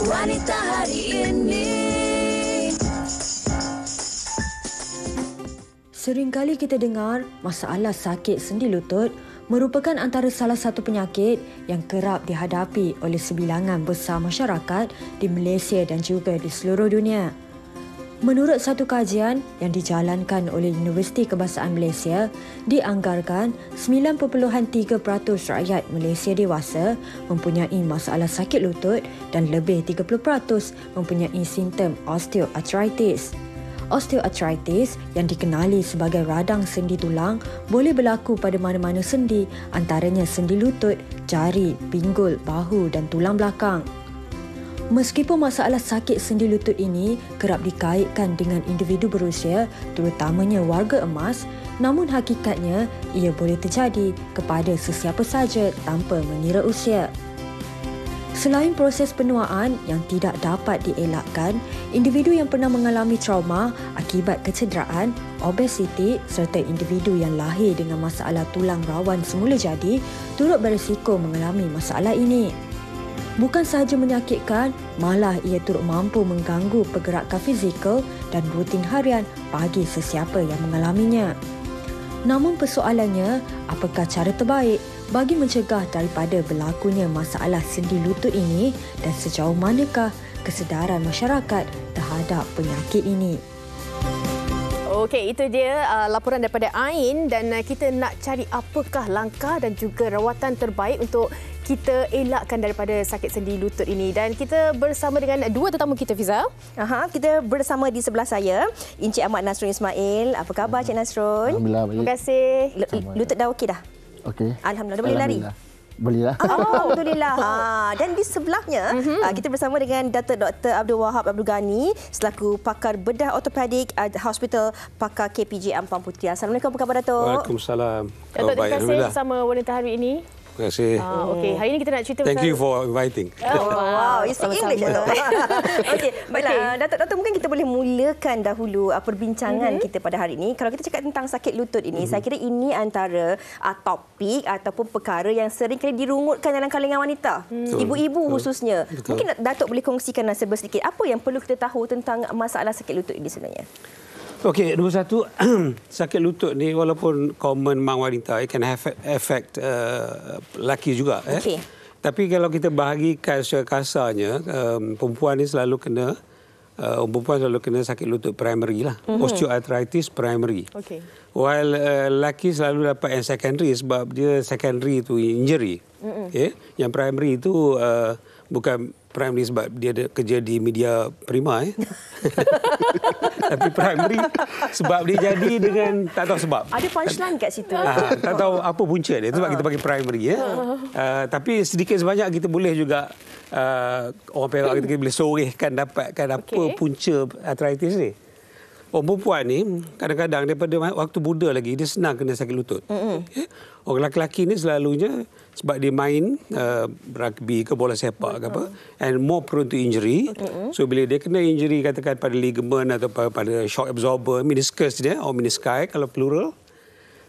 Wanita hari ini. Seringkali kita dengar masalah sakit sendi lutut merupakan antara salah satu penyakit yang kerap dihadapi oleh sebilangan besar masyarakat di Malaysia dan juga di seluruh dunia. Menurut satu kajian yang dijalankan oleh Universiti Kebangsaan Malaysia, dianggarkan 9.3% rakyat Malaysia dewasa mempunyai masalah sakit lutut dan lebih 30% mempunyai simptom osteoarthritis. Osteoarthritis yang dikenali sebagai radang sendi tulang boleh berlaku pada mana-mana sendi, antaranya sendi lutut, jari, pinggul, bahu dan tulang belakang. Meskipun masalah sakit sendi lutut ini kerap dikaitkan dengan individu berusia, terutamanya warga emas, namun hakikatnya ia boleh terjadi kepada sesiapa sahaja tanpa mengira usia. Selain proses penuaan yang tidak dapat dielakkan, individu yang pernah mengalami trauma akibat kecederaan, obesiti serta individu yang lahir dengan masalah tulang rawan semula jadi turut berisiko mengalami masalah ini. Bukan sahaja menyakitkan, malah ia turut mampu mengganggu pergerakan fizikal dan rutin harian bagi sesiapa yang mengalaminya. Namun persoalannya, apakah cara terbaik bagi mencegah daripada berlakunya masalah sendi lutut ini dan sejauh manakah kesedaran masyarakat terhadap penyakit ini? Okey, itu dia laporan daripada Ain dan kita nak cari apakah langkah dan juga rawatan terbaik untuk kita elakkan daripada sakit sendi lutut ini. Dan kita bersama dengan dua tetamu kita, Fiza. Kita bersama di sebelah saya, Encik Ahmad Nasrun Ismail. Apa khabar Cik Nasrun? Alhamdulillah baik. Terima kasih. Lutut dah okey dah? Okey. Alhamdulillah. Dah boleh lari? Boleh lah. Alhamdulillah. Dan di sebelahnya, kita bersama dengan Dr. Abdul Wahab Abdul Ghani selaku pakar bedah ortopedik Hospital Pakar KPJ Ampang Puteri. Assalamualaikum, apa khabar Datuk? Waalaikumsalam. Datuk, terima kasih bersama wanita hari ini. Terima kasih. Okey, hari ini kita nak cerita Thank you for inviting. Wow, you speak English. Okey, baiklah. Datuk, mungkin kita boleh mulakan dahulu perbincangan kita pada hari ini. Kalau kita cakap tentang sakit lutut ini, saya kira ini antara topik ataupun perkara yang sering kali dirungutkan dalam kalangan wanita. Ibu-ibu khususnya. Betul. Mungkin Datuk boleh kongsikan serba sedikit apa yang perlu kita tahu tentang masalah sakit lutut ini sebenarnya. Okey, nombor satu, sakit lutut ni walaupun common among wanita, it can have effect lelaki juga. Okey. Tapi kalau kita bahagikan secara kasarnya, perempuan ni selalu kena sakit lutut primary lah. Osteoarthritis primary. Okey. While lelaki selalu dapat yang secondary sebab dia secondary tu injury. Okay? Yang primary tu bukan primary sebab dia ada kerja di media prima. Tapi primary sebab dia jadi dengan tak tahu sebab. Ada punchline kat situ. Tak tahu apa punca dia. Sebab kita panggil primary. Tapi sedikit sebanyak kita boleh juga orang Perak kita boleh sorehkan dapatkan apa punca arthritis ni. Orang perempuan ni kadang-kadang daripada waktu muda lagi dia senang kena sakit lutut. Orang lelaki ni selalunya sebab dia main rugby ke bola sepak ke apa and more prone to injury. So bila dia kena injury katakan pada ligament atau pada shock absorber, meniscus dia atau menisci kalau plural,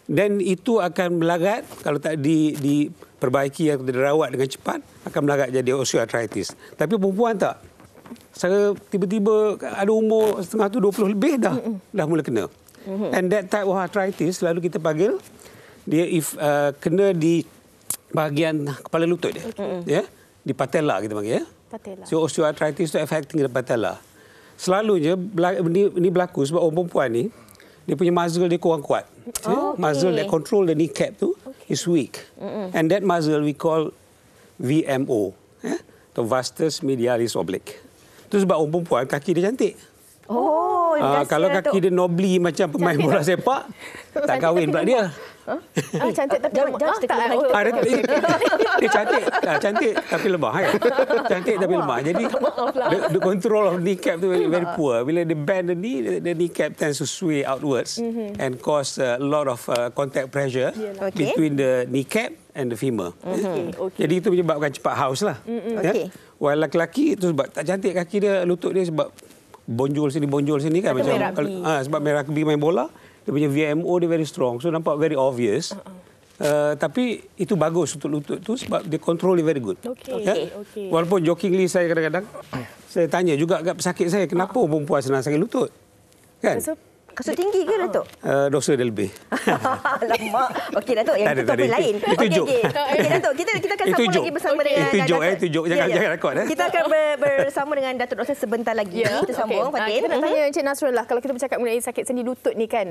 dan itu akan melarat kalau tak diperbaiki atau dirawat dengan cepat akan melarat jadi osteoarthritis. Tapi perempuan tak. Saya tiba-tiba ada umur setengah tu 20 lebih dah mula kena. And that type of arthritis selalu kita panggil dia kena di bahagian kepala lutut dia. Di patella kita panggil Patella. So osteoarthritis tu affecting the patella. Selalunya ini berlaku sebab orang perempuan ni dia punya muscle dia kurang kuat. Muscle that control the kneecap tu is weak. And that muscle we call VMO, atau vastus medialis oblique. Itu sebab orang perempuan kaki dia cantik. Kalau kaki dia nobly macam pemain bola sepak, tak kahwin pula dia. Cantik tapi lemah. Dia cantik tapi lemah. Cantik tapi lemah. Jadi the control of kneecap tu very poor. Bila dia bend the kneecap tends to sway outwards and cause a lot of contact pressure between the kneecap and the femur. Jadi itu menyebabkan cepat haus lah. While lelaki itu sebab tak cantik kaki dia, lutut dia sebab bonjol sini kan macam sebab main rugby main bola, dia punya VMO dia very strong, so nampak very obvious. Tapi itu bagus untuk lutut tu sebab dia control very good. Okey. Walaupun jokingly saya kadang-kadang saya tanya juga kat pesakit saya, kenapa perempuan senang sakit lutut? Kan? Kasut tinggi ke, Datuk? Dosa dia lebih. Alamak. Okey, Datuk. Yang itu topik lain. Itu joke. Okey, Datuk. Kita akan sambung lagi bersama dengan Datuk. Itu joke. Jangan rekod. Kita akan bersama dengan Datuk Doktor sebentar lagi. Kita sambung, Fatin. Kita nak tanya Encik Nasrul lah. Kalau kita bercakap mengenai sakit sendi lutut ni kan,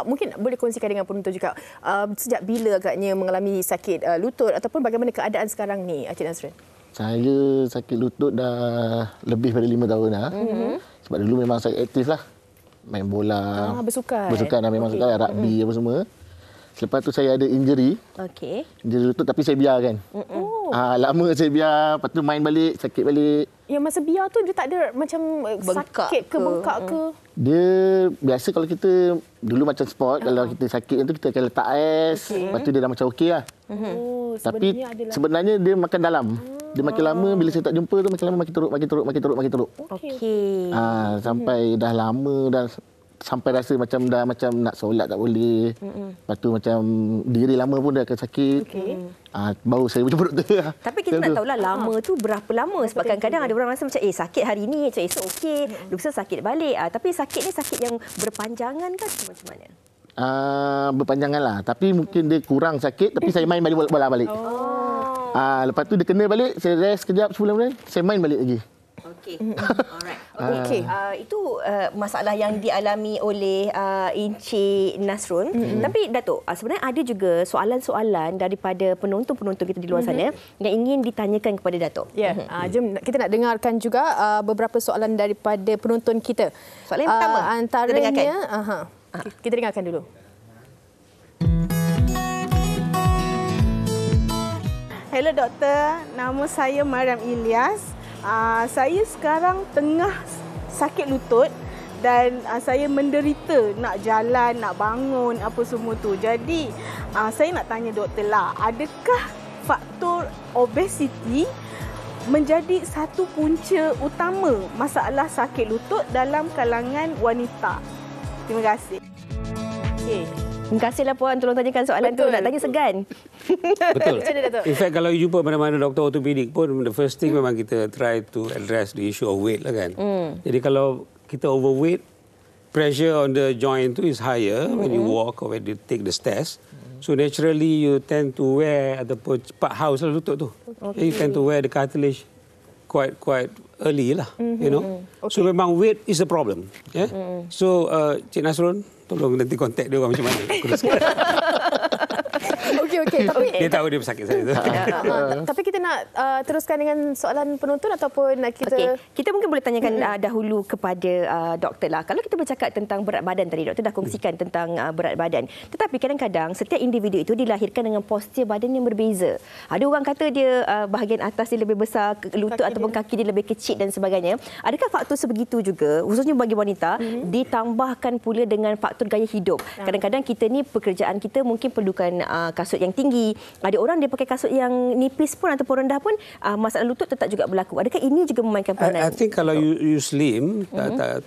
mungkin boleh kongsikan dengan penonton juga. Sejak bila agaknya mengalami sakit lutut ataupun bagaimana keadaan sekarang ni, Encik Nasrul? Saya sakit lutut dah lebih daripada 5 tahun dah. Sebab dulu memang saya aktif lah. Main bola. Bersukan. Bersukan dah memang sukan. Rugby apa semua. Selepas tu saya ada injury. Okey. Injury lutut tapi saya biarkan. Lama saya biar. Lepas tu main balik, sakit balik. Yang masa biar tu dia tak ada macam sakit ke bengkak ke? Dia biasa kalau kita dulu macam sport. Kalau kita sakit tu kita akan letak ais. Lepas tu dia dah macam okey lah. Tapi sebenarnya dia makan dalam. Dia makin lama, bila saya tak jumpa tu makin lama makin teruk. Okey. Sampai dah lama dah sampai rasa macam dah macam nak solat tak boleh. Lepas tu macam diri lama pun dah akan sakit. Baru saya jumpa doktor. Tapi kita nak tahulah lama tu berapa lama. Sebab kadang-kadang ada orang rasa macam sakit hari ni, esok okey, lusa sakit balik. Tapi sakit ni sakit yang berpanjangan kan macam mana? Berpanjangan lah. Tapi mungkin dia kurang sakit tapi saya main balik bola balik. Lepas tu dia kena balik, saya rest kejap sebulan kemudian, saya main balik lagi. Okey. Alright. Itu masalah yang dialami oleh Encik Nasrul. Tapi Datuk, sebenarnya ada juga soalan-soalan daripada penonton-penonton kita di luar sana yang ingin ditanyakan kepada Datuk. Jom kita nak dengarkan juga beberapa soalan daripada penonton kita. Soalan yang pertama, antaranya kita dengarkan dulu. Hello doktor, nama saya Mariam Ilyas. Saya sekarang tengah sakit lutut dan saya menderita nak jalan, nak bangun apa semua tu. Jadi saya nak tanya doktor lah, adakah faktor obesiti menjadi satu punca utama masalah sakit lutut dalam kalangan wanita? Terima kasih. Terima kasihlah Puan tolong tanyakan soalan tu. Nak tanya segan. Betul. In fact, kalau you jumpa mana-mana doktor ortopedik pun, the first thing memang kita try to address the issue of weight lah kan. Jadi kalau kita overweight, pressure on the joint tu is higher when you walk or when you take the stairs. So naturally you tend to wear ataupun cepat haus lah lutut tu. You tend to wear the cartilage quite early lah, you know. So memang weight is a problem. So Cik Nasrul, tolong nanti kontak dia orang macam mana. Okey. Tapi dia tahu dia pesakit saya tu. Tapi kita nak teruskan dengan soalan penonton ataupun kita Kita mungkin boleh tanyakan dahulu kepada doktor lah. Kalau kita bercakap tentang berat badan tadi, doktor dah kongsikan tentang berat badan. Tetapi kadang-kadang setiap individu itu dilahirkan dengan postur badan yang berbeza. Ada orang kata dia bahagian atas dia lebih besar, lutut ataupun kaki dia lebih kecil dan sebagainya. Adakah faktor sebegitu juga, khususnya bagi wanita, ditambahkan pula dengan faktor gaya hidup? Kadang-kadang kita ni pekerjaan kita mungkin perlukan kasut yang tinggi. Ada orang dia pakai kasut yang nipis pun ataupun rendah pun masalah lutut tetap juga berlaku. Adakah ini juga memainkan peranan? I think kalau you slim,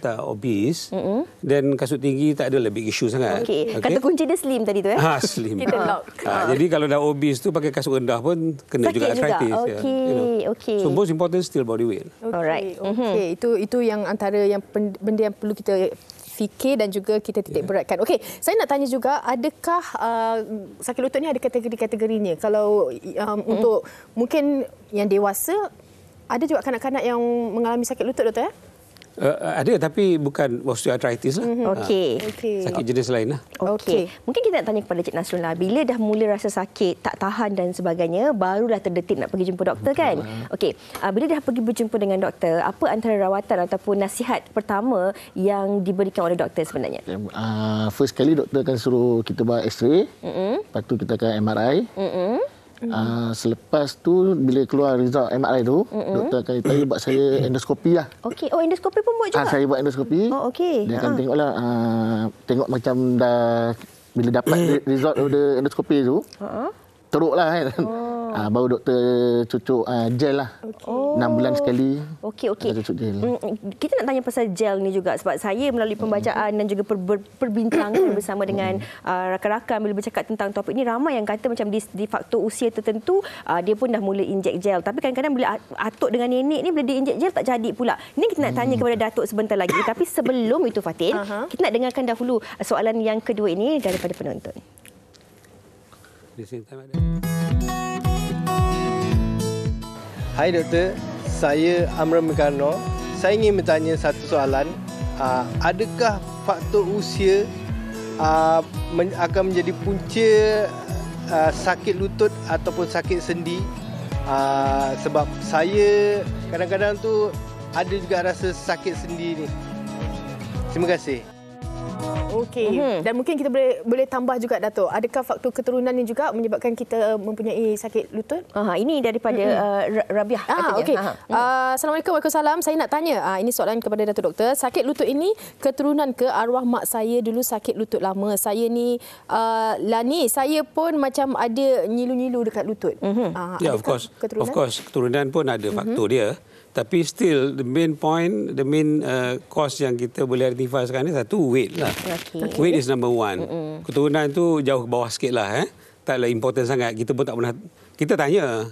tak obese, then kasut tinggi tak ada lebih isu sangat. Kata kunci dia slim tadi tu Slim. kita lock. Jadi kalau dah obese tu pakai kasut rendah pun kena sakit juga arthritis. Okey. So most important still body weight. Alright. Okey, itu yang antara yang benda yang perlu kita fikir dan juga kita titik beratkan. Okey, saya nak tanya juga, adakah sakit lutut ni ada kategori-kategorinya? Kalau untuk mungkin yang dewasa, ada juga kanak-kanak yang mengalami sakit lutut, doktor? Ada, tapi bukan osteoarthritis lah. Okey. Sakit jenis lain lah. Okey. Mungkin kita nak tanya kepada Cik Nasrul lah. Bila dah mula rasa sakit, tak tahan dan sebagainya, barulah terdetik nak pergi jumpa doktor kan? Okey. Bila dah pergi berjumpa dengan doktor, apa antara rawatan ataupun nasihat pertama yang diberikan oleh doktor sebenarnya? First kali doktor akan suruh kita buat X-ray. Lepas tu kita akan MRI. Selepas tu bila keluar result MRI tu, doktor akan tanya buat saya endoskopi lah. Okey. Oh, endoskopi pun buat juga? Saya buat endoskopi. Oh, okey. Dia akan tengoklah, tengok macam dah bila dapat result order endoskopi tu, teruk lah kan. Baru doktor cucuk gel lah. 6 bulan sekali. Okey. Cucuk gel. Kita nak tanya pasal gel ni juga sebab saya melalui pembacaan dan juga perbincangan bersama dengan rakan-rakan bila bercakap tentang topik ni, ramai yang kata macam di faktor usia tertentu dia pun dah mula injek gel. Tapi kadang-kadang bila atuk dengan nenek ni bila dia injek gel tak jadi pula. Ini kita nak tanya kepada Datuk sebentar lagi. Tapi sebelum itu Fatin, kita nak dengarkan dahulu soalan yang kedua ini daripada penonton. Hai doktor, saya Amran Mekarno. Saya ingin bertanya satu soalan. Adakah faktor usia akan menjadi punca sakit lutut ataupun sakit sendi? Sebab saya kadang-kadang tu ada juga rasa sakit sendi ni. Terima kasih. Okey. Dan mungkin kita boleh tambah juga Datuk. Adakah faktor keturunan ni juga menyebabkan kita mempunyai sakit lutut? Ini daripada Rabiah katanya. Okey. Assalamualaikum, Waalaikumsalam. Saya nak tanya, ini soalan kepada Datuk Doktor. Sakit lutut ini keturunan ke? Arwah mak saya dulu sakit lutut lama. Saya ni saya pun macam ada nyilu-nyilu dekat lutut. Ya, of course. Of course, keturunan pun ada faktor dia. Tapi still the main cause yang kita boleh identify sekarang ni satu weight lah. Weight is number one. Keturunan tu jauh ke bawah sikit lah. Taklah important sangat. Kita pun tak pernah, kita tanya.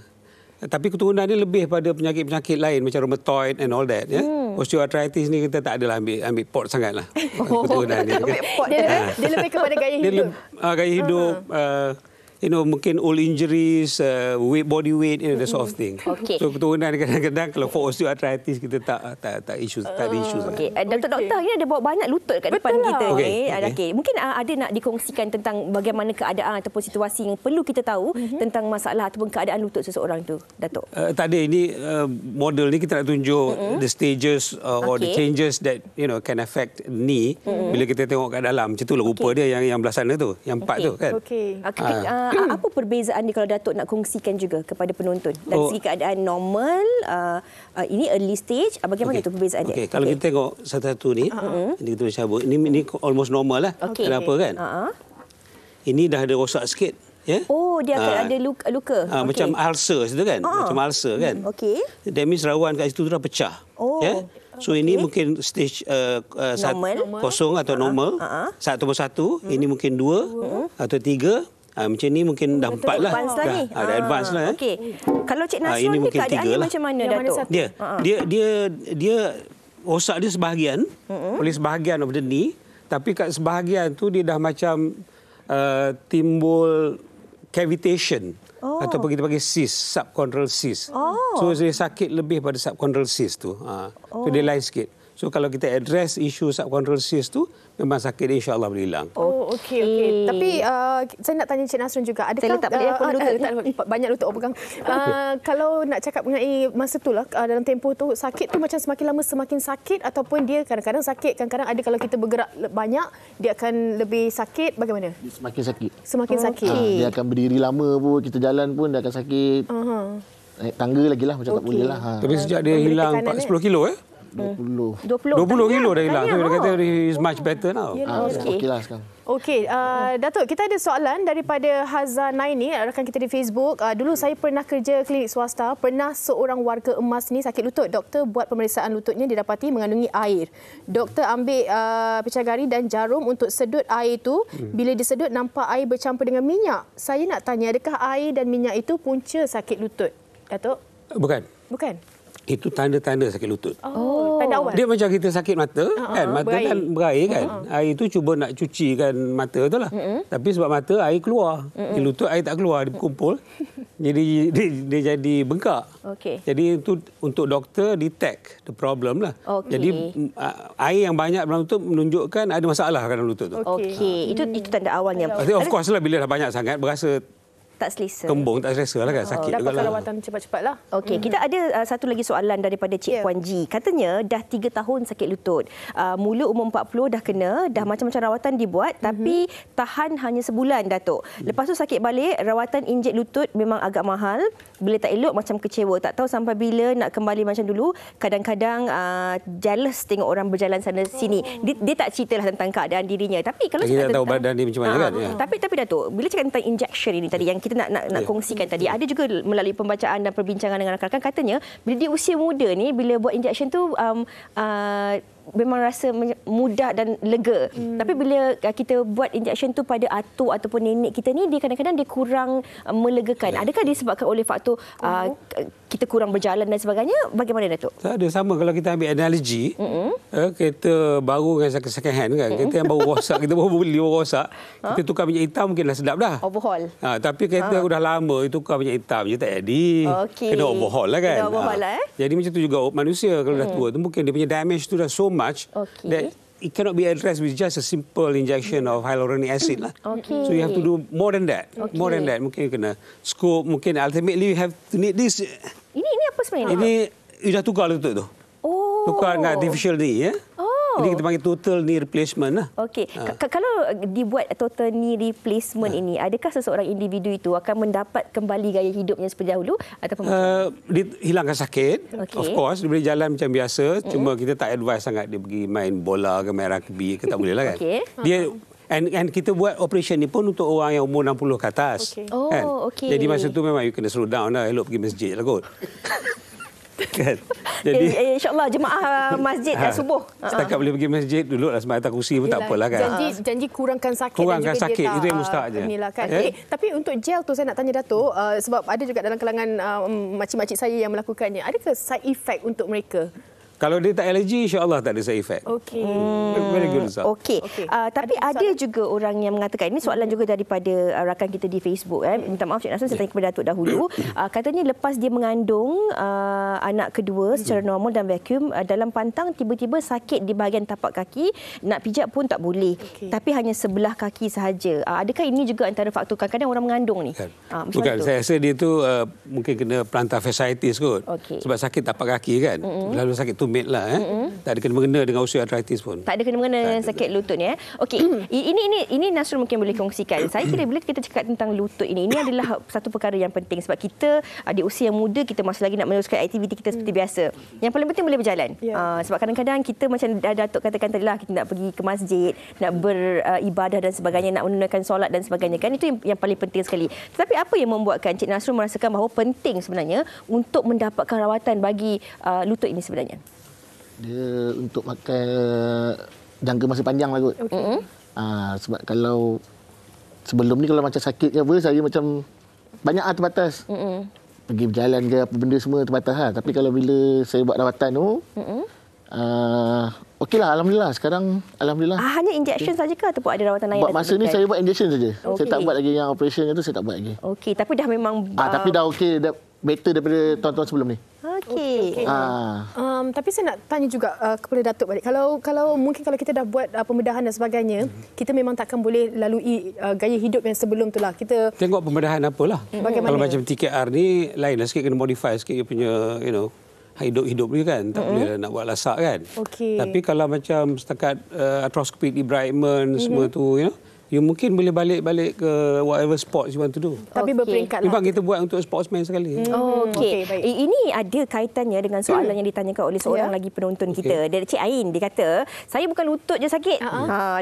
Tapi keturunan ni lebih pada penyakit-penyakit lain macam rheumatoid and all that. Osteoarthritis ni kita tak adalah ambil pot sangat lah. Keturunan ni. Dia lebih kepada gaya hidup. Gaya hidup. Mungkin old injuries, body weight, that sort of thing. Okay. So keturunan kadang-kadang kalau for osteoarthritis kita tak ada isu. Okey, doktor ni ada bawa banyak lutut kat depan kita ni. Okay. Mungkin ada nak dikongsikan tentang bagaimana keadaan ataupun situasi yang perlu kita tahu tentang masalah ataupun keadaan lutut seseorang tu, Datuk. Tak ada, ini model ni kita nak tunjuk the stages or the changes that can affect knee bila kita tengok kat dalam. Macam tu lah rupa dia yang belah sana tu, yang 4 tu kan. Apa perbezaan ni kalau Datuk nak kongsikan juga kepada penonton dari segi keadaan normal, ini early stage, bagaimana tu perbezaan dia? Kalau kita tengok satu-satu ni, ini kita cabut. Ini almost normal lah. Kenapa kan? Ini dah ada rosak sikit. Dia akan ada luka. Macam ulcer situ kan? Macam ulcer kan? That means rawan kat situ tu dah pecah. So ini mungkin stage kosong atau normal. 1 per 1. Ini mungkin 2 atau 3. Macam ni mungkin dah 4 lah. Dah advance lah. Kalau Cik Nasrul ni keadaannya macam mana, Datuk? Dia rosak dia sebahagian. Oleh sebahagian of the knee. Tapi kat sebahagian tu dia dah macam timbul cavitation. Ataupun kita panggil cyst, subchondral cyst. So dia sakit lebih pada subchondral cyst tu. Tu dia lain sikit. So kalau kita address isu subchondral cyst tu, memang sakit dia insya-Allah boleh hilang. Okey. Tapi saya nak tanya Cik Nasrul juga, adakah banyak lutut pegang. Kalau nak cakap mengenai masa tu lah, dalam tempoh tu sakit tu macam semakin lama semakin sakit ataupun dia kadang-kadang sakit, kadang-kadang ada kalau kita bergerak banyak dia akan lebih sakit, bagaimana? Dia semakin sakit. Semakin sakit. Dia akan berdiri lama pun, kita jalan pun dia akan sakit. Naik tangga lagi lah macam tak boleh lah. Tapi sejak dia hilang 10 kilo 20 kilo dah hilang. Dia kata is much better now. Okey lah sekarang. Okey, Datuk, kita ada soalan daripada Hazza Naini, rakan kita di Facebook. Dulu saya pernah kerja klinik swasta, pernah seorang warga emas ni sakit lutut. Doktor buat pemeriksaan lututnya, didapati mengandungi air. Doktor ambil pecahgari dan jarum untuk sedut air itu. Bila disedut, nampak air bercampur dengan minyak. Saya nak tanya, adakah air dan minyak itu punca sakit lutut, Datuk? Bukan. Itu tanda-tanda sakit lutut. Tanda awal. Dia macam kita sakit mata, kan? Mata berair. Kan berair kan. Air itu cuba nak cucikan mata tu lah. Tapi sebab mata air keluar. Di lutut air tak keluar, dia berkumpul. Jadi dia jadi bengkak. Jadi itu untuk doktor detect the problem lah. Jadi air yang banyak dalam lutut menunjukkan ada masalah dalam lutut tu. Itu tanda awalnya. Of course lah, bila dah banyak sangat berasa tak selesa. Kembung tak selesa lah kan, sakit juga lah. Dapatkan rawatan cepat-cepat lah. Kita ada satu lagi soalan daripada Cik Puan Ji. Katanya dah 3 tahun sakit lutut. Mula umur 40 dah kena, dah macam-macam rawatan dibuat tapi tahan hanya sebulan, Datuk. Lepas tu sakit balik, rawatan injek lutut memang agak mahal. Bila tak elok macam kecewa. Tak tahu sampai bila nak kembali macam dulu. Kadang-kadang jealous tengok orang berjalan sana sini. Dia tak ceritalah tentang keadaan dirinya. Tapi kalau kita tak tahu badan dia macam mana kan. Tapi Datuk, bila cakap tentang injection ini tadi yang kita nak kongsikan tadi. Ada juga melalui pembacaan dan perbincangan dengan rakan-rakan, katanya bila di usia muda ni, bila buat injection tu memang rasa mudah dan lega. Tapi bila kita buat injection tu pada atuk ataupun nenek kita ni, dia kadang-kadang dia kurang melegakan. Adakah disebabkan oleh faktor kita kurang berjalan dan sebagainya? Bagaimana Datuk? Tak ada, sama kalau kita ambil analogi, kereta baru dengan second hand kan. Kereta yang baru rosak, kita baru beli baru rosak, kita tukar minyak hitam mungkin dah sedap dah. Overhaul. Tapi kereta dah lama, itu tukar minyak hitam je tak jadi. Kena overhaul lah kan. Kena overhaul lah. Jadi macam tu juga manusia kalau dah tua tu, mungkin dia punya damage tu dah so much that it cannot be addressed with just a simple injection of hyaluronic acid lah. So you have to do more than that. More than that. Mungkin kena scope, mungkin ultimately you have to need this. Ini apa sebenarnya? Ini you dah tukar lutut tu. Tukar dengan artificial knee ya. Ini kita panggil total knee replacement lah. Okey. Kalau dibuat total knee replacement ini, adakah seseorang individu itu akan mendapat kembali gaya hidupnya seperti dahulu ataupun hilangkan sakit. Of course, dia boleh jalan macam biasa, cuma kita tak advise sangat dia pergi main bola ke main rugby ke, tak boleh lah kan. Dia and kita buat operation ni pun untuk orang yang umur 60 ke atas. Kan? Jadi masa tu memang you kena slow down lah, elok pergi masjid lah kot. Kan? Jadi insya-Allah jemaah masjid subuh. Setakat boleh pergi masjid, duduklah sembahyang atas kursi pun tak apalah kan. Janji kurangkan sakit kurangkan dan juga sakit, dia itu yang mustahak je. Kan. Tapi untuk gel tu saya nak tanya Datuk, sebab ada juga dalam kalangan makcik-makcik saya yang melakukannya. Adakah side effect untuk mereka? Kalau dia tak alergi, insya-Allah tak ada side effect. Very good result. Tapi ada juga orang yang mengatakan, ini soalan juga daripada rakan kita di Facebook. Minta maaf Cik Nasrul, saya tanya kepada Datuk dahulu. Katanya lepas dia mengandung anak kedua secara normal dan vacuum, dalam pantang tiba-tiba sakit di bahagian tapak kaki, nak pijak pun tak boleh. Tapi hanya sebelah kaki sahaja. Adakah ini juga antara faktor kadang-kadang orang mengandung ni? Bukan, saya rasa dia tu mungkin kena plantar fasciitis kot. Sebab sakit tapak kaki kan. Lalu sakit tumit lah. Tak ada kena-mengena dengan osteoarthritis pun. Tak ada kena-mengena dengan sakit lutut ni. Okey, ini Nasrul mungkin boleh kongsikan. Saya kira bila kita cakap tentang lutut ini adalah satu perkara yang penting sebab kita di usia muda, kita masih lagi nak meneruskan aktiviti kita seperti biasa. Yang paling penting boleh berjalan. Sebab kadang-kadang kita macam Datuk katakan tadi lah, kita nak pergi ke masjid, nak beribadah dan sebagainya, nak menunaikan solat dan sebagainya kan, itu yang paling penting sekali. Tetapi apa yang membuatkan Cik Nasrul merasakan bahawa penting sebenarnya untuk mendapatkan rawatan bagi lutut ini sebenarnya? Dia untuk pakai jangka masa panjang lah kot. Sebab kalau sebelum ni kalau macam sakit ke apa, saya macam banyak terbatas. Pergi berjalan ke apa benda semua terbatas lah. Tapi kalau bila saya buat rawatan tu, okeylah, alhamdulillah. Sekarang alhamdulillah. Hanya injection saja ke ataupun ada rawatan lain? Buat masa ni saya buat injection saja. Saya tak buat lagi yang operation tu, saya tak buat lagi. Okey, tapi dah memang tapi dah okey, dah better daripada tahun-tahun sebelum ni. Tapi saya nak tanya juga kepada Datuk balik. Kalau mungkin kalau kita dah buat pembedahan dan sebagainya, kita memang takkan boleh lalui gaya hidup yang sebelum tu lah. Kita tengok pembedahan apalah. Kalau macam TKR ni lain lah sikit, kena modify sikit dia punya hidup dia kan. Tak boleh nak buat lasak kan. Tapi kalau macam setakat arthroscopic debridement semua tu, you mungkin boleh balik ke whatever sports you want to do. Tapi berperingkat lah. Memang kita buat untuk sportsman sekali. Baik. Ini ada kaitannya dengan soalan yang ditanyakan oleh seorang lagi penonton kita. Dari Cik Ain, dia kata, saya bukan lutut je sakit.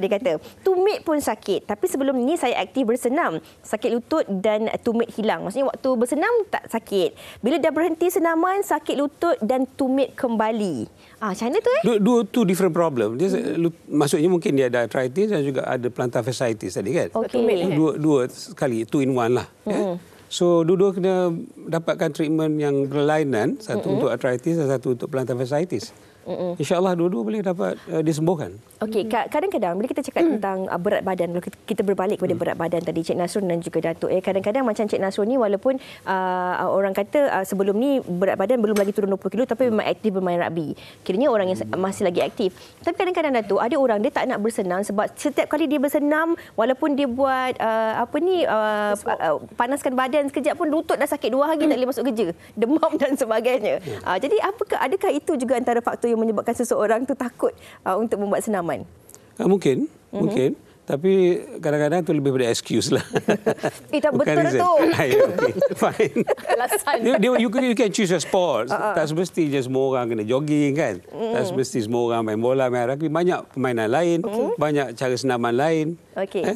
Dia kata, tumit pun sakit. Tapi sebelum ini saya aktif bersenam. Sakit lutut dan tumit hilang. Maksudnya waktu bersenam tak sakit. Bila dah berhenti senaman, sakit lutut dan tumit kembali. Macam mana tu two different problem. Maksudnya mungkin dia ada arthritis dan juga ada plantar fasciitis tadi kan. Dua sekali, 2 in 1 lah. So dua-dua kena dapatkan treatment yang berlainan, satu untuk arthritis dan satu untuk plantar fasciitis. InsyaAllah dua-dua boleh dapat disembuhkan. Okey, kadang-kadang bila kita cakap tentang berat badan, kalau kita berbalik kepada berat badan tadi Cik Nasrul dan juga Datuk, kadang-kadang macam Cik Nasrul ni walaupun orang kata sebelum ni berat badan belum lagi turun 20 kilo tapi memang aktif bermain rugby. Kiranya orang yang masih lagi aktif. Tapi kadang-kadang Datuk, ada orang dia tak nak bersenam sebab setiap kali dia bersenam walaupun dia buat panaskan badan sekejap pun lutut dah sakit 2 hari tak boleh masuk kerja. Demam dan sebagainya. Jadi adakah itu juga antara faktor yang menyebabkan seseorang tu takut untuk membuat senaman? Mungkin. Tapi kadang-kadang tu lebih pada excuse lah. Tak betul tu. Fine. You can choose your sports. Tak semesti je semua orang kena jogging kan. Tak semesti semua orang main bola, main rugby. Banyak permainan lain. Banyak cara senaman lain.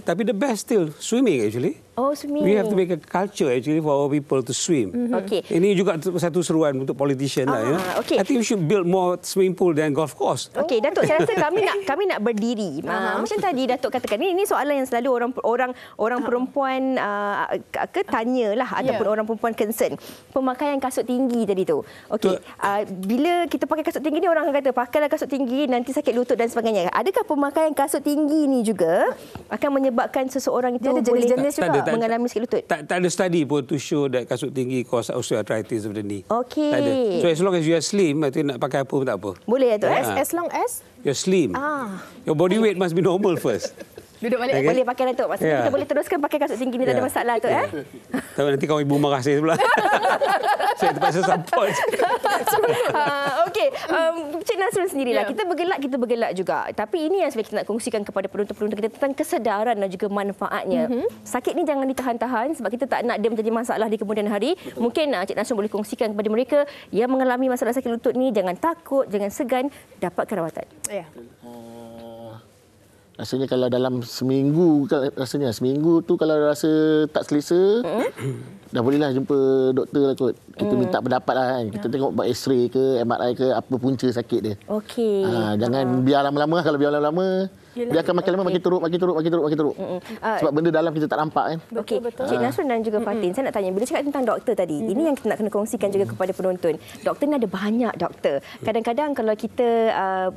Tapi the best still swimming actually. Oh, swimming. We have to make a culture actually for our people to swim. Okey. Ini juga satu seruan untuk politician lah. Okey. I think we should build more swimming pool than golf course. Okey, Datuk, saya rasa kami nak berdiri. Macam tadi Datuk katakan, ini soalan yang selalu orang perempuan tanyalah ataupun orang perempuan concern. Pemakaian kasut tinggi tadi tu. Okey, bila kita pakai kasut tinggi ni, orang akan kata pakailah kasut tinggi nanti sakit lutut dan sebagainya. Adakah pemakaian kasut tinggi ni juga akan menyebabkan seseorang itu boleh mengalami sakit lutut? Tak ada study pun to show that kasut tinggi cause osteoarthritis of the knee. Okey. Tak ada. So as long as you are slim, itu nak pakai apa pun tak apa. Boleh tu. As long as you're slim. Your body weight must be normal first. duduk balik. Okay. Boleh pakai Datuk. Maksudnya kita boleh teruskan pakai kasut tinggi ni, tak ada masalah tu. Tapi nanti kawan ibu marah saya sebelah. Saya terpaksa support. Okey, Cik Nasrul sendirilah. Kita bergelak juga. Tapi ini yang sebenarnya kita nak kongsikan kepada penonton-penonton kita tentang kesedaran dan juga manfaatnya. Sakit ni jangan ditahan-tahan sebab kita tak nak dia menjadi masalah di kemudian hari. Mungkin Cik Nasrul boleh kongsikan kepada mereka yang mengalami masalah sakit lutut ni, jangan takut, jangan segan, dapatkan rawatan. Ya. Rasanya kalau dalam seminggu tu kalau rasa tak selesa, dah bolehlah jumpa doktor lah kot. Kita minta pendapat lah kan. Kita tengok buat X-ray ke, MRI ke, apa punca sakit dia. Okey. Jangan biar lama-lama. Kalau biar lama-lama, dia akan makin lama makin teruk. Sebab benda dalam kita tak nampak kan. Okey, Cik Nasrul dan juga Fatin, saya nak tanya, bila cakap tentang doktor tadi, ini yang kita nak kena kongsikan juga kepada penonton. Doktor ni ada banyak doktor. Kadang-kadang kalau kita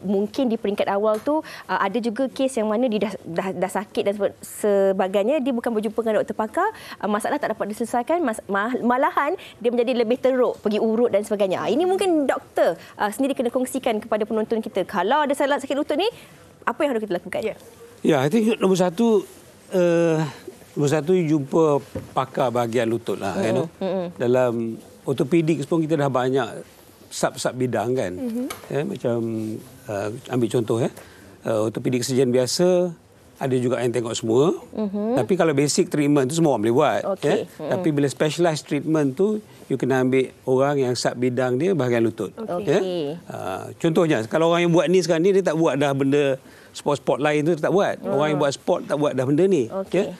mungkin di peringkat awal tu ada juga kes yang mana dia dah sakit dan sebagainya, dia bukan berjumpa dengan doktor pakar, masalah tak dapat diselesaikan, malahan dia menjadi lebih teruk, pergi urut dan sebagainya. Ini mungkin doktor sendiri kena kongsikan kepada penonton kita. Kalau ada salah sakit lutut ni, apa yang harus kita lakukan? Ya, I think nombor satu jumpa pakar bahagian lutut lah. Dalam ortopedik pun kita dah banyak sub bidang kan. Macam ambil contoh ortopedik surgeon biasa ada juga yang tengok semua. Tapi kalau basic treatment tu semua orang boleh buat. Tapi bila specialized treatment tu, you kena ambil orang yang sub bidang dia bahagian lutut. Contohnya, kalau orang yang buat ni sekarang ni, dia tak buat dah benda sport lain tu, dia tak buat. Orang yang buat sport tak buat dah benda ni.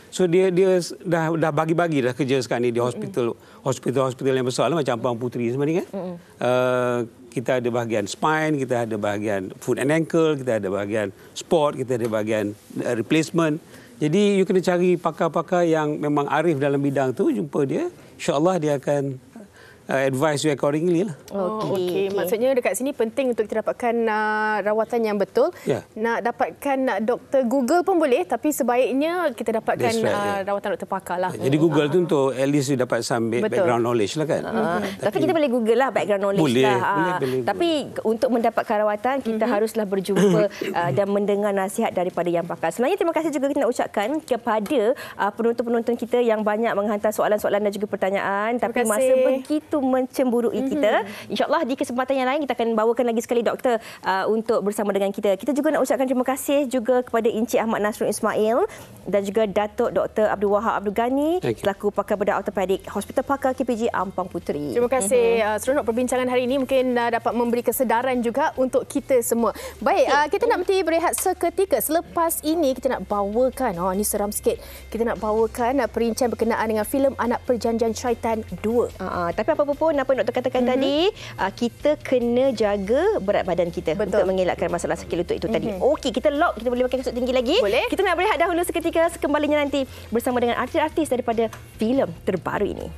So dia dah bagi-bagi dah kerja sekarang ni di hospital yang besar lah, macam Ampang Puteri sebenarnya kan. Kita ada bahagian spine, kita ada bahagian foot and ankle, kita ada bahagian sport, kita ada bahagian replacement. Jadi you kena cari pakar-pakar yang memang arif dalam bidang tu, jumpa dia, insya-Allah dia akan advise you accordingly lah. Okey. Maksudnya dekat sini penting untuk kita dapatkan rawatan yang betul. Nak dapatkan doktor Google pun boleh, tapi sebaiknya kita dapatkan rawatan doktor pakar lah. Jadi Google tu untuk at least you dapat some background knowledge lah kan. Tapi kita boleh Google lah background knowledge boleh, lah. Boleh. Tapi untuk mendapatkan rawatan, kita haruslah berjumpa dan mendengar nasihat daripada yang pakar. Sebenarnya terima kasih juga kita nak ucapkan kepada penonton-penonton kita yang banyak menghantar soalan-soalan dan juga pertanyaan. Tapi masa begitu mencemburui kita. InsyaAllah di kesempatan yang lain kita akan bawakan lagi sekali doktor untuk bersama dengan kita. Kita juga nak ucapkan terima kasih juga kepada Encik Ahmad Nasrul Ismail dan juga Datuk Dr. Abdul Wahab Abdul Ghani selaku pakar bedah ortopedik Hospital Pakar KPJ Ampang Puteri. Terima kasih. Seronok perbincangan hari ini, mungkin dapat memberi kesedaran juga untuk kita semua. Baik, kita nak berhenti berehat seketika. Selepas ini kita nak bawakan, ini seram sikit, kita nak bawakan perincian berkenaan dengan filem Anak Perjanjian Syaitan 2. Tapi apa pun apa yang doktor katakan tadi, kita kena jaga berat badan kita untuk mengelakkan masalah sakit lutut itu tadi. Okey, kita lock, kita boleh pakai kasut tinggi lagi. Boleh. Kita nak berehat dahulu seketika, sekembalinya nanti bersama dengan artis-artis daripada filem terbaru ini.